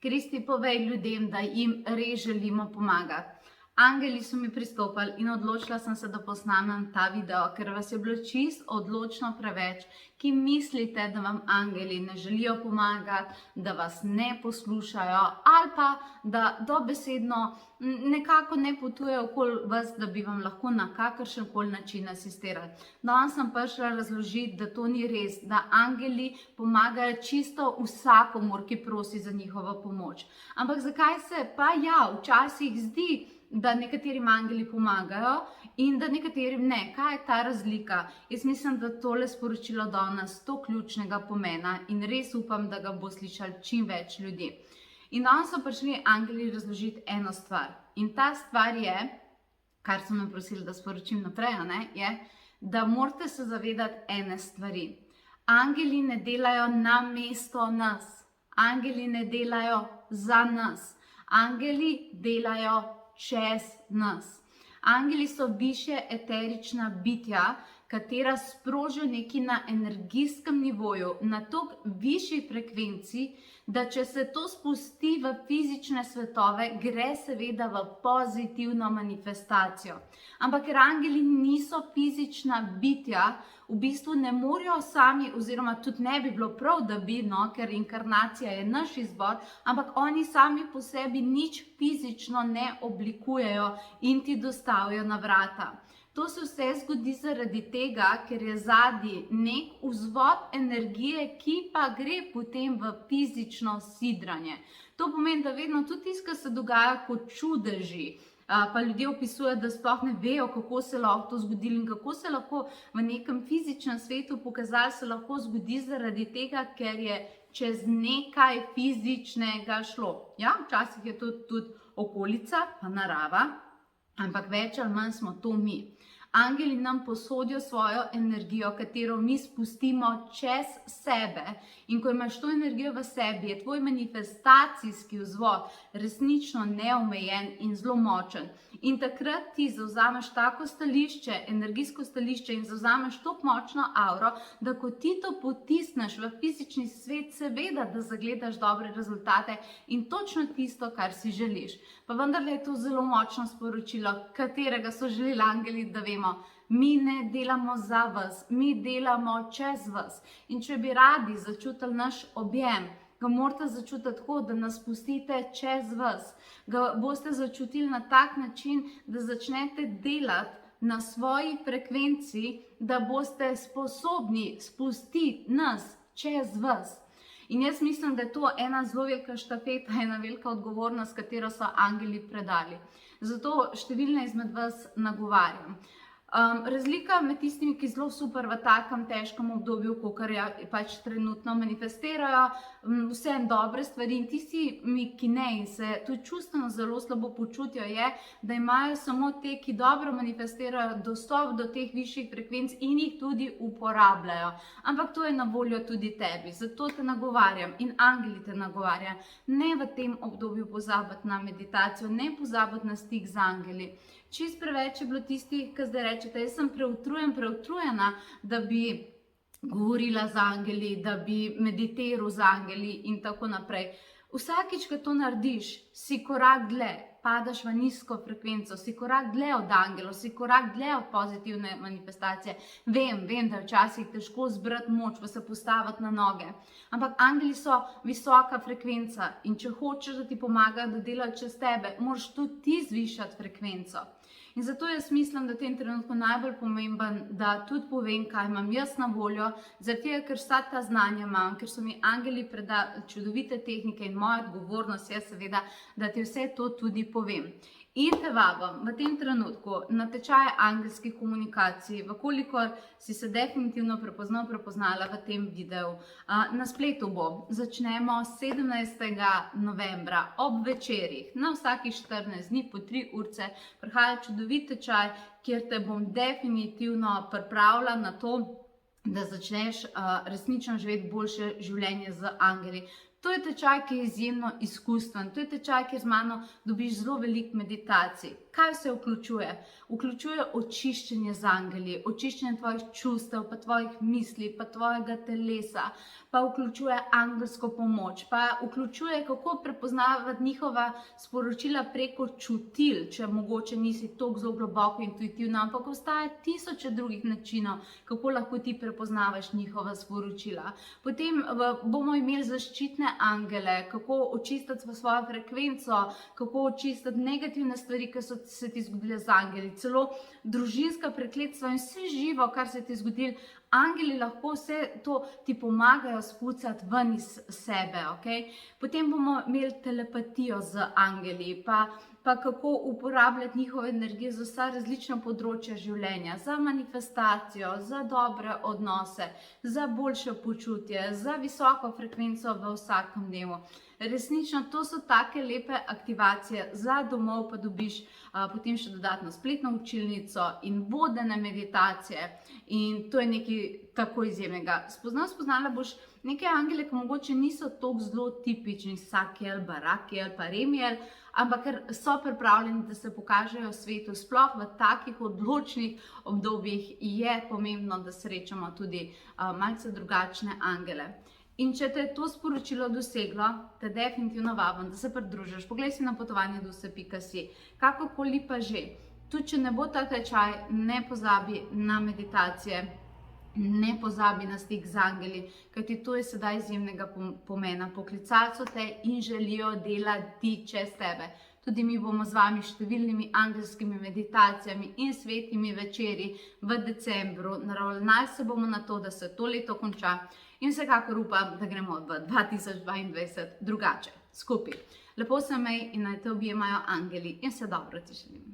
Kristi, povej ljudem, da jim res želimo pomagati. Angeli so mi pristopili in odločila sem se, da posnamem ta video, ker vas je bilo čisto odločno preveč, ki mislite, da vam angeli ne želijo pomagati, da vas ne poslušajo ali pa da dobesedno nekako ne potujejo okoli vas, da bi vam lahko na kakršen koli način asistirali. Danes sem prišla razložiti, da to ni res, da angeli pomagajo čisto vsakomur, ki prosi za njihovo pomoč. Ampak zakaj se pa včasih zdi, da nekaterim angeli pomagajo in da nekaterim ne? Kaj je ta razlika? Jaz mislim, da tole sporočilo danes to ključnega pomena in res upam, da ga bo slišali čim več ljudi. In danes so prišli angeli razložiti eno stvar. In ta stvar je, kar so me prosili, da sporočim naprej, je, da morate se zavedati ene stvari. Angeli ne delajo namesto nas. Angeli ne delajo za nas. Angeli delajo čez nas. Angeli so višje eterična bitja, katera sprožijo nekaj na energijskem nivoju, na toliko višjih frekvencij, da če se to spusti v fizične svetove, gre seveda v pozitivno manifestacijo. Ampak ker angeli niso fizična bitja, v bistvu ne morejo sami, oziroma tudi ne bi bilo prav, da bi, ker inkarnacija je naš izbor, ampak oni sami po sebi nič fizično ne oblikujejo in ti dostavijo na vrata. To se vse zgodi zaradi tega, ker je zadnji nek vzvod energije, ki pa gre potem v fizično sidranje. To pomeni, da vedno tudi tisto, kar se dogaja kot čudeži, pa ljudje opisujejo, da sploh ne vejo, kako se lahko to zgodilo in kako se lahko v nekem fizičnem svetu pokazalo, se lahko zgodi zaradi tega, ker je čez nekaj fizičnega šlo. Ja, včasih je to tudi okolica, pa narava, ampak več ali manj smo to mi. Angeli nam posodijo svojo energijo, katero mi spustimo čez sebe. In ko imaš to energijo v sebi, je tvoj manifestacijski vzvod resnično neomejen in zelo močen. In takrat ti zavzameš tako stališče, energijsko stališče in zavzameš tako močno auro, da ko ti to potisneš v fizični svet, seveda, da zagledaš dobre rezultate in točno tisto, kar si želiš. Pa vendarle je to zelo močno sporočilo, katerega so želeli angeli, da vemo. Mi ne delamo za vas, mi delamo čez vas. In če bi radi začutili naš objem, ga morate začutiti tako, da nas spustite čez vas. Ga boste začutili na tak način, da začnete delati na svoji frekvenciji, da boste sposobni spustiti nas čez vas. In jaz mislim, da je to ena zelo velika štafeta, ena velika odgovornost, katero so angeli predali. Zato številne izmed vas nagovarjam. Razlika med tistimi, ki zelo super v takem težkem obdobju, kakor pač trenutno manifestirajo vse dobre stvari, in tistimi, ki ne in se tudi čustveno zelo slabo počutijo, je, da imajo samo te, ki dobro manifestirajo, dostop do teh višjih frekvenc in jih tudi uporabljajo. Ampak to je na voljo tudi tebi, zato te nagovarjam in angeli te nagovarjam. Ne v tem obdobju pozabiti na meditacijo, ne pozabiti na stik z angeli. Čist preveč je bilo tistih, ki zdaj rečete, jaz sem preutrujena, da bi govorila z angeli, da bi meditiral z angeli in tako naprej. Vsakič, ko to narediš, si korak dlje, padaš v nizko frekvenco, si korak dlje od angelov, si korak dlje od pozitivne manifestacije. Vem, da je včasih težko zbrati moč, pa se postaviti na noge. Ampak angeli so visoka frekvenca in če hočeš, da ti pomagajo, da delajo čez tebe, moraš tudi ti zvišati frekvenco. In zato jaz mislim, da je v tem trenutku najbolj pomemben, da tudi povem, kaj imam jaz na voljo, zato ker vsa ta znanja imam, ker so mi angeli predali čudovite tehnike in moja odgovornost je seveda, da ti vse to tudi povem. In te vabim v tem trenutku na tečaje angelskih komunikacij, vkolikor si se definitivno prepoznala v tem videu. Na spletu bo. Začnemo 17. novembra ob večerih, na vsakih 14 dni po 3 urce, prihaja čudovit tečaj, kjer te bom definitivno pripravila na to, da začneš resnično živeti boljše življenje z angeli. To je tečaj, ki je izjemno izkusten, to je tečaj, kjer z mano dobiš zelo veliko meditacij. Kaj se vključuje? Vključuje očiščenje z angeli, očiščenje tvojih čustev, pa tvojih misli, pa tvojega telesa, pa vključuje angelsko pomoč, pa vključuje, kako prepoznavati njihova sporočila preko čutil, če mogoče nisi toliko zelo globoko intuitivna, ampak obstaja tisoče drugih načinov, kako lahko ti prepoznavaš njihova sporočila. Potem bomo imeli zaščitne angele, kako očistiti svojo frekvenco, kako očistiti negativne stvari, ki so se ti zgodile z angeli, celo družinska prekletstva in vse živo, kar se ti je zgodilo. Angeli lahko vse to ti pomagajo spucati ven iz sebe. Okay? Potem bomo imeli telepatijo z angeli, pa kako uporabljati njihove energije za vsa različna področja življenja, za manifestacijo, za dobre odnose, za boljše počutje, za visoko frekvenco v vsakem dnevu. Resnično, to so take lepe aktivacije, za domov pa dobiš potem še dodatno spletno učilnico in vodene meditacije in to je nekaj tako izjemnega. Spoznala boš neke angele, ki mogoče niso toliko zelo tipični, Sakiel, Barakiel, pa Remiel, ampak ker so pripravljeni, da se pokažejo v svetu, sploh v takih odločnih obdobjih je pomembno, da srečamo tudi malce drugačne angele. In če te je to sporočilo doseglo, te definitivno vabim, da se pridružiš. Poglej si na potovanje.si, kakokoli pa že. Tudi če ne bo ta tečaj, ne pozabi na meditacije, ne pozabi na stik z angeli, kajti to je sedaj izjemnega pomena. Poklicali so te in želijo delati čez tebe. Tudi mi bomo z vami številnimi angelskimi meditacijami in svetimi večeri v decembru. Naravnali se bomo na to, da se to leto konča in vsekakor upam, da gremo v 2022 drugače, skupaj. Lepo se imej in naj te objemajo angeli in vse dobro ti želim.